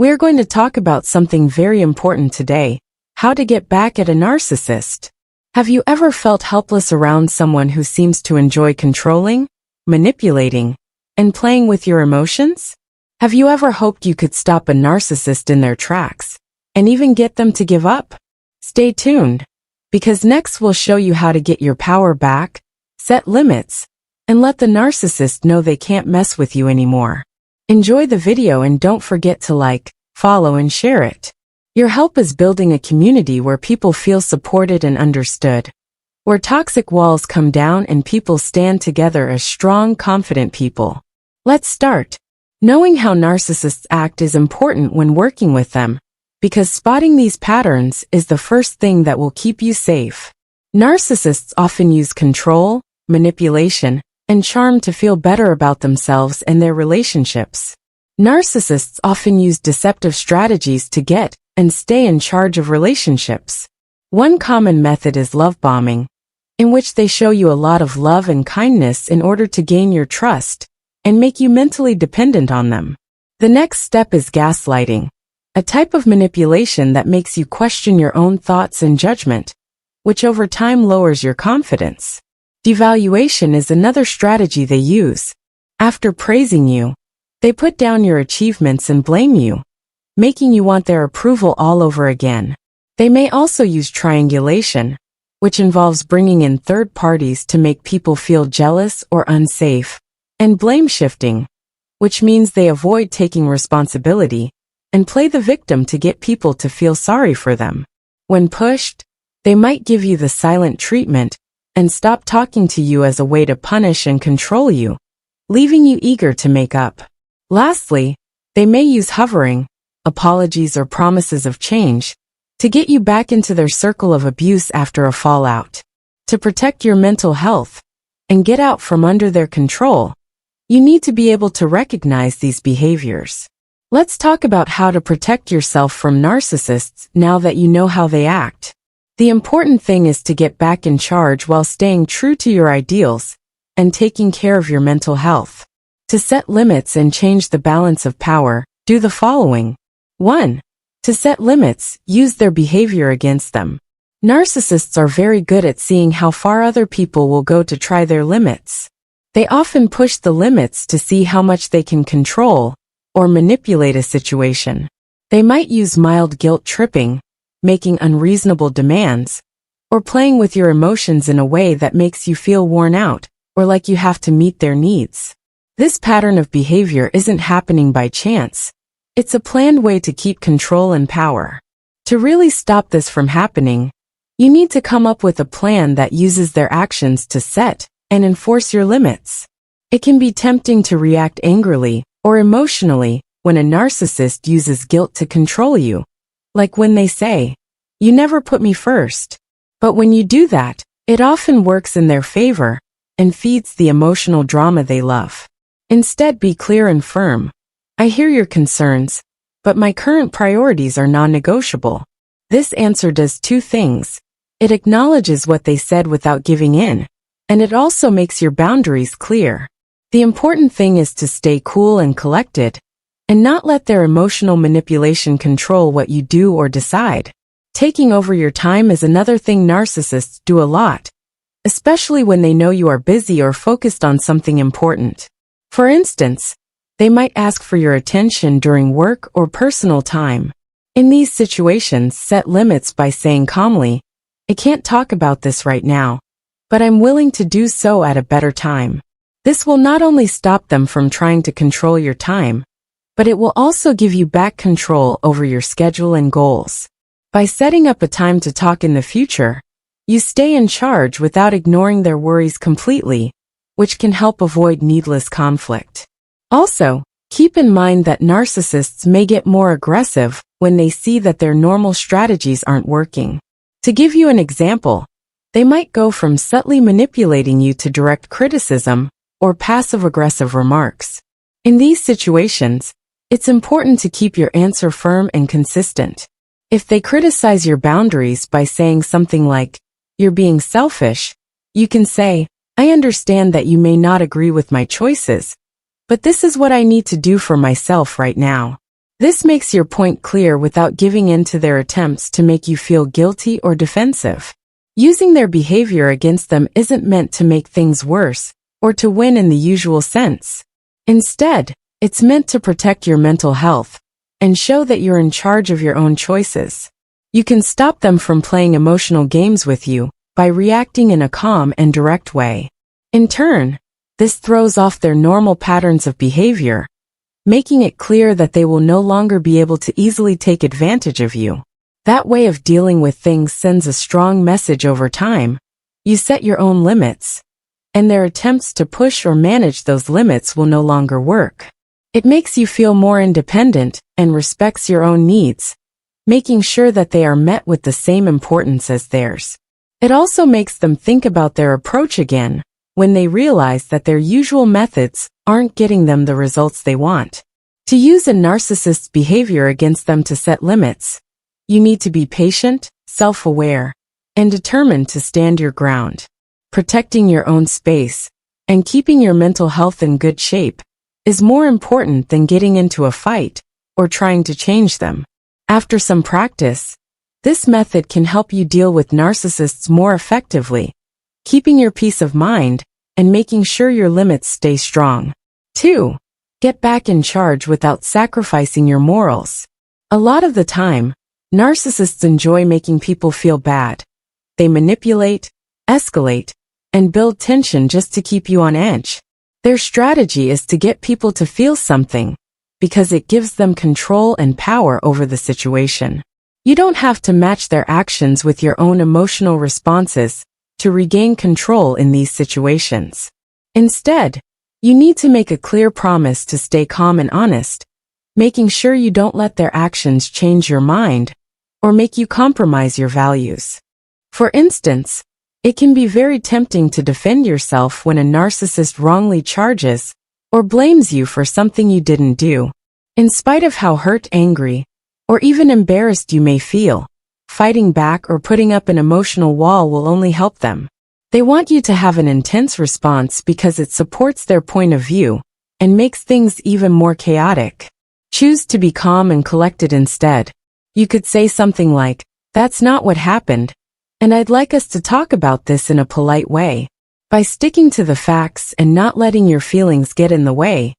We're going to talk about something very important today: how to get back at a narcissist. Have you ever felt helpless around someone who seems to enjoy controlling, manipulating, and playing with your emotions? Have you ever hoped you could stop a narcissist in their tracks, and even get them to give up? Stay tuned, because next we'll show you how to get your power back, set limits, and let the narcissist know they can't mess with you anymore. Enjoy the video and don't forget to like, follow, and share it. Your help is building a community where people feel supported and understood, where toxic walls come down and people stand together as strong, confident people. Let's start. Knowing how narcissists act is important when working with them, because spotting these patterns is the first thing that will keep you safe. Narcissists often use control, manipulation, and charm to feel better about themselves and their relationships. Narcissists often use deceptive strategies to get and stay in charge of relationships. One common method is love bombing, in which they show you a lot of love and kindness in order to gain your trust and make you mentally dependent on them. The next step is gaslighting, a type of manipulation that makes you question your own thoughts and judgment, which over time lowers your confidence. Devaluation is another strategy they use. After praising you, they put down your achievements and blame you, making you want their approval all over again. They may also use triangulation, which involves bringing in third parties to make people feel jealous or unsafe, and blame shifting, which means they avoid taking responsibility and play the victim to get people to feel sorry for them. When pushed, they might give you the silent treatment and stop talking to you as a way to punish and control you, leaving you eager to make up. Lastly, they may use hovering, apologies, or promises of change to get you back into their circle of abuse after a fallout. To protect your mental health and get out from under their control, you need to be able to recognize these behaviors. Let's talk about how to protect yourself from narcissists now that you know how they act. The important thing is to get back in charge while staying true to your ideals and taking care of your mental health. To set limits and change the balance of power, do the following. 1. To set limits, use their behavior against them. Narcissists are very good at seeing how far other people will go to try their limits. They often push the limits to see how much they can control or manipulate a situation. They might use mild guilt tripping, making unreasonable demands, or playing with your emotions in a way that makes you feel worn out or like you have to meet their needs. This pattern of behavior isn't happening by chance. It's a planned way to keep control and power. To really stop this from happening, you need to come up with a plan that uses their actions to set and enforce your limits. It can be tempting to react angrily or emotionally when a narcissist uses guilt to control you, like when they say, "You never put me first." But when you do that, it often works in their favor and feeds the emotional drama they love. Instead, be clear and firm. "I hear your concerns, but my current priorities are non-negotiable." This answer does two things. It acknowledges what they said without giving in, and it also makes your boundaries clear. The important thing is to stay cool and collected, and not let their emotional manipulation control what you do or decide. Taking over your time is another thing narcissists do a lot, especially when they know you are busy or focused on something important. For instance, they might ask for your attention during work or personal time. In these situations, set limits by saying calmly, "I can't talk about this right now, but I'm willing to do so at a better time." This will not only stop them from trying to control your time, but it will also give you back control over your schedule and goals. By setting up a time to talk in the future, you stay in charge without ignoring their worries completely, which can help avoid needless conflict. Also, keep in mind that narcissists may get more aggressive when they see that their normal strategies aren't working. To give you an example, they might go from subtly manipulating you to direct criticism or passive-aggressive remarks. In these situations, it's important to keep your answer firm and consistent. If they criticize your boundaries by saying something like, "You're being selfish," you can say, "I understand that you may not agree with my choices, but this is what I need to do for myself right now." This makes your point clear without giving in to their attempts to make you feel guilty or defensive. Using their behavior against them isn't meant to make things worse or to win in the usual sense. Instead, it's meant to protect your mental health and show that you're in charge of your own choices. You can stop them from playing emotional games with you by reacting in a calm and direct way. In turn, this throws off their normal patterns of behavior, making it clear that they will no longer be able to easily take advantage of you. That way of dealing with things sends a strong message over time. You set your own limits, and their attempts to push or manage those limits will no longer work. It makes you feel more independent and respects your own needs, making sure that they are met with the same importance as theirs. It also makes them think about their approach again when they realize that their usual methods aren't getting them the results they want. To use a narcissist's behavior against them to set limits, you need to be patient, self-aware, and determined to stand your ground. Protecting your own space and keeping your mental health in good shape is more important than getting into a fight or trying to change them. After some practice, this method can help you deal with narcissists more effectively, keeping your peace of mind and making sure your limits stay strong. 2. Get back in charge without sacrificing your morals. A lot of the time, narcissists enjoy making people feel bad. They manipulate, escalate, and build tension just to keep you on edge. Their strategy is to get people to feel something, because it gives them control and power over the situation. You don't have to match their actions with your own emotional responses to regain control in these situations. Instead, you need to make a clear promise to stay calm and honest, making sure you don't let their actions change your mind or make you compromise your values. For instance, it can be very tempting to defend yourself when a narcissist wrongly charges or blames you for something you didn't do. In spite of how hurt, angry, or even embarrassed you may feel, fighting back or putting up an emotional wall will only help them. They want you to have an intense response because it supports their point of view and makes things even more chaotic. Choose to be calm and collected instead. You could say something like, "That's not what happened, and I'd like us to talk about this in a polite way." By sticking to the facts and not letting your feelings get in the way,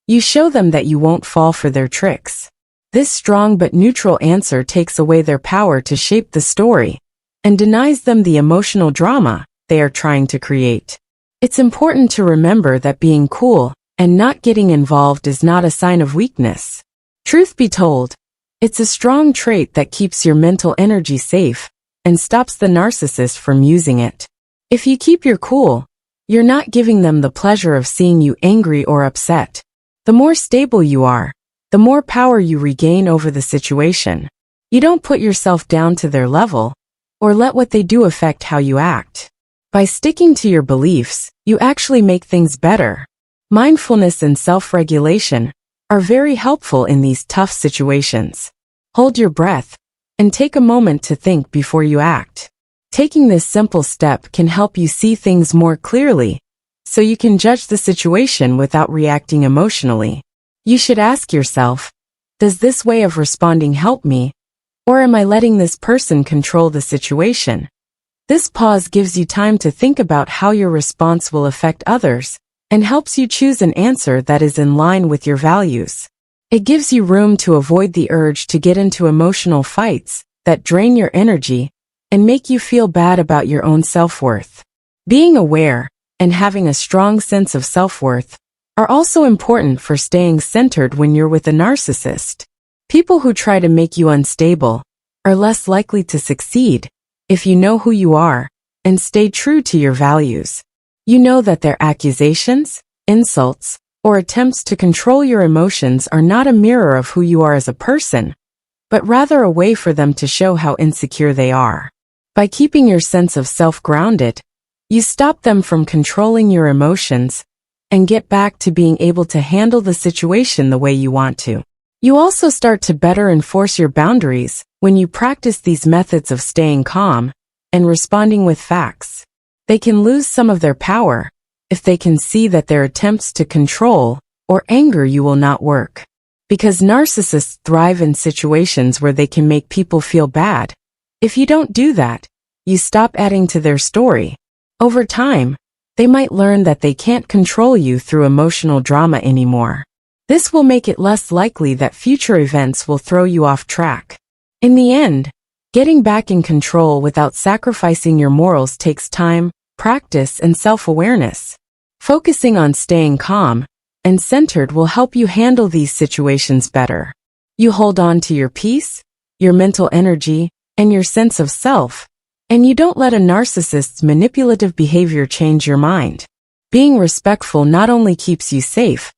you show them that you won't fall for their tricks. This strong but neutral answer takes away their power to shape the story and denies them the emotional drama they are trying to create. It's important to remember that being cool and not getting involved is not a sign of weakness. Truth be told, it's a strong trait that keeps your mental energy safe and stops the narcissist from using it. If you keep your cool, you're not giving them the pleasure of seeing you angry or upset. The more stable you are, the more power you regain over the situation. You don't put yourself down to their level or let what they do affect how you act. By sticking to your beliefs, you actually make things better. Mindfulness and self-regulation are very helpful in these tough situations. Hold your breath and take a moment to think before you act. Taking this simple step can help you see things more clearly, so you can judge the situation without reacting emotionally. You should ask yourself, does this way of responding help me, or am I letting this person control the situation? This pause gives you time to think about how your response will affect others and helps you choose an answer that is in line with your values. It gives you room to avoid the urge to get into emotional fights that drain your energy and make you feel bad about your own self-worth. Being aware and having a strong sense of self-worth are also important for staying centered when you're with a narcissist. People who try to make you unstable are less likely to succeed if you know who you are and stay true to your values. You know that their accusations, insults, or attempts to control your emotions are not a mirror of who you are as a person, but rather a way for them to show how insecure they are. By keeping your sense of self grounded, you stop them from controlling your emotions and get back to being able to handle the situation the way you want to. You also start to better enforce your boundaries when you practice these methods of staying calm and responding with facts. They can lose some of their power if they can see that their attempts to control or anger you will not work. because narcissists thrive in situations where they can make people feel bad. If you don't do that, you stop adding to their story. Over time, they might learn that they can't control you through emotional drama anymore. This will make it less likely that future events will throw you off track. In the end, getting back in control without sacrificing your morals takes time, practice, and self-awareness. Focusing on staying calm and centered will help you handle these situations better. You hold on to your peace, your mental energy, and your sense of self, and you don't let a narcissist's manipulative behavior change your mind. Being respectful not only keeps you safe,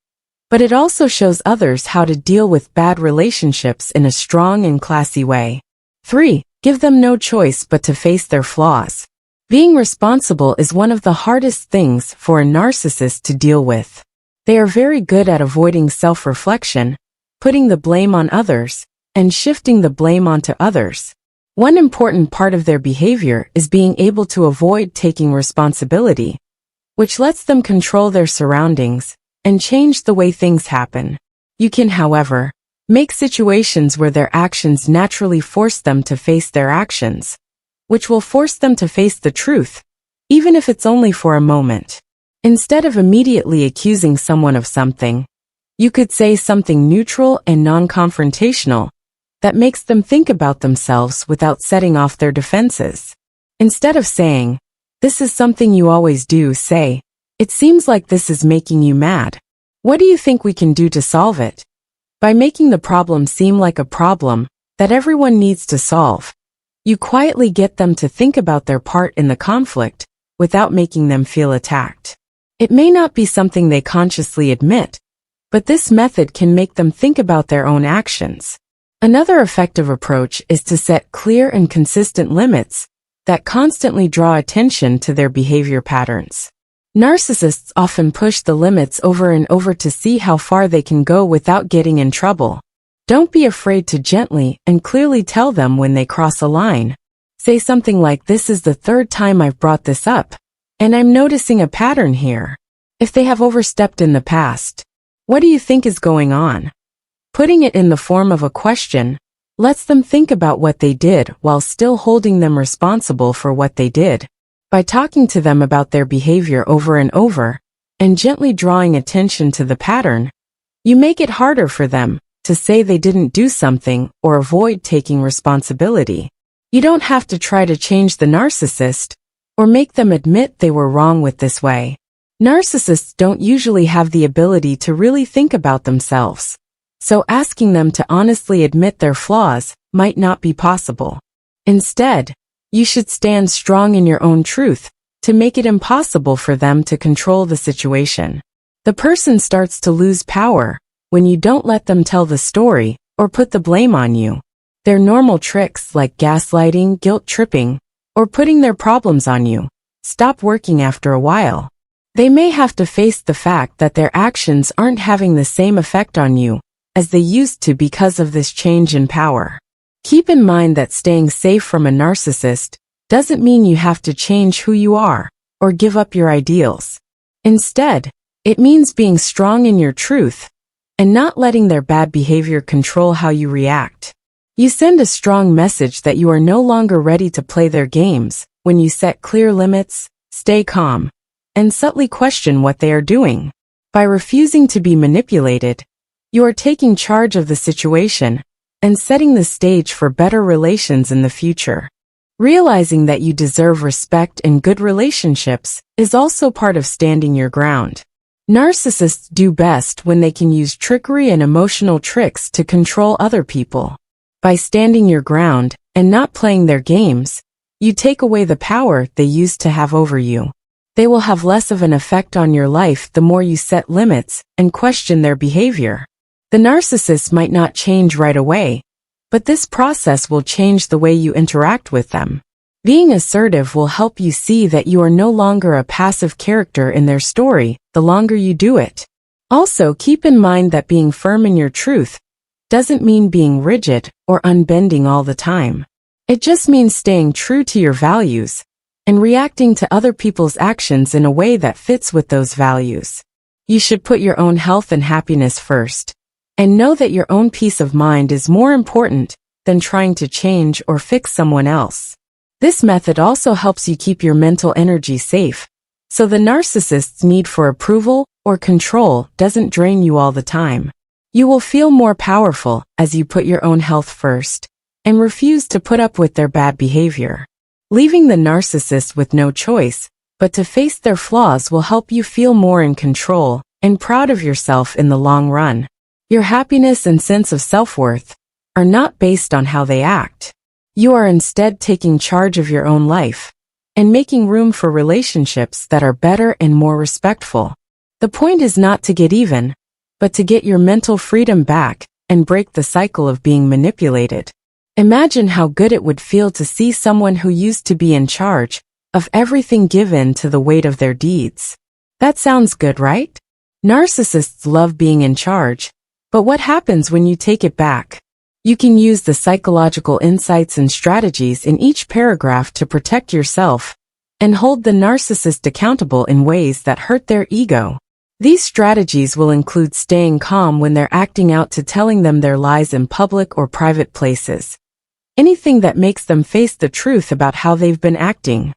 but it also shows others how to deal with bad relationships in a strong and classy way. 3. Give them no choice but to face their flaws. Being responsible is one of the hardest things for a narcissist to deal with. They are very good at avoiding self-reflection, putting the blame on others, and shifting the blame onto others. One important part of their behavior is being able to avoid taking responsibility, which lets them control their surroundings and change the way things happen. You can, however, make situations where their actions naturally force them to face their actions, which will force them to face the truth, even if it's only for a moment. Instead of immediately accusing someone of something, you could say something neutral and non-confrontational that makes them think about themselves without setting off their defenses. Instead of saying, "This is something you always do," say, "It seems like this is making you mad. What do you think we can do to solve it?" By making the problem seem like a problem that everyone needs to solve, you quietly get them to think about their part in the conflict without making them feel attacked. It may not be something they consciously admit, but this method can make them think about their own actions. Another effective approach is to set clear and consistent limits that constantly draw attention to their behavior patterns. Narcissists often push the limits over and over to see how far they can go without getting in trouble. Don't be afraid to gently and clearly tell them when they cross a line. Say something like, "This is the third time I've brought this up, and I'm noticing a pattern here." If they have overstepped in the past, "What do you think is going on?" Putting it in the form of a question lets them think about what they did while still holding them responsible for what they did. By talking to them about their behavior over and over, and gently drawing attention to the pattern, you make it harder for them to say they didn't do something or avoid taking responsibility. You don't have to try to change the narcissist or make them admit they were wrong with this way. Narcissists don't usually have the ability to really think about themselves, so asking them to honestly admit their flaws might not be possible. Instead, you should stand strong in your own truth to make it impossible for them to control the situation. The person starts to lose power when you don't let them tell the story or put the blame on you. Their normal tricks like gaslighting, guilt tripping, or putting their problems on you stop working after a while. They may have to face the fact that their actions aren't having the same effect on you as they used to because of this change in power. Keep in mind that staying safe from a narcissist doesn't mean you have to change who you are or give up your ideals. Instead, it means being strong in your truth and not letting their bad behavior control how you react. You send a strong message that you are no longer ready to play their games when you set clear limits, stay calm, and subtly question what they are doing. By refusing to be manipulated, you are taking charge of the situation and setting the stage for better relations in the future. Realizing that you deserve respect and good relationships is also part of standing your ground. Narcissists do best when they can use trickery and emotional tricks to control other people. By standing your ground and not playing their games, you take away the power they used to have over you. They will have less of an effect on your life the more you set limits and question their behavior. The narcissist might not change right away, but this process will change the way you interact with them. Being assertive will help you see that you are no longer a passive character in their story the longer you do it. Also, keep in mind that being firm in your truth doesn't mean being rigid or unbending all the time. It just means staying true to your values and reacting to other people's actions in a way that fits with those values. You should put your own health and happiness first, And know that your own peace of mind is more important than trying to change or fix someone else. This method also helps you keep your mental energy safe, so the narcissist's need for approval or control doesn't drain you all the time. You will feel more powerful as you put your own health first and refuse to put up with their bad behavior. Leaving the narcissist with no choice but to face their flaws will help you feel more in control and proud of yourself in the long run. Your happiness and sense of self-worth are not based on how they act. You are instead taking charge of your own life and making room for relationships that are better and more respectful. The point is not to get even, but to get your mental freedom back and break the cycle of being manipulated. Imagine how good it would feel to see someone who used to be in charge of everything given to the weight of their deeds. That sounds good, right? Narcissists love being in charge, but what happens when you take it back? You can use the psychological insights and strategies in each paragraph to protect yourself and hold the narcissist accountable in ways that hurt their ego. These strategies will include staying calm when they're acting out to telling them their lies in public or private places. Anything that makes them face the truth about how they've been acting.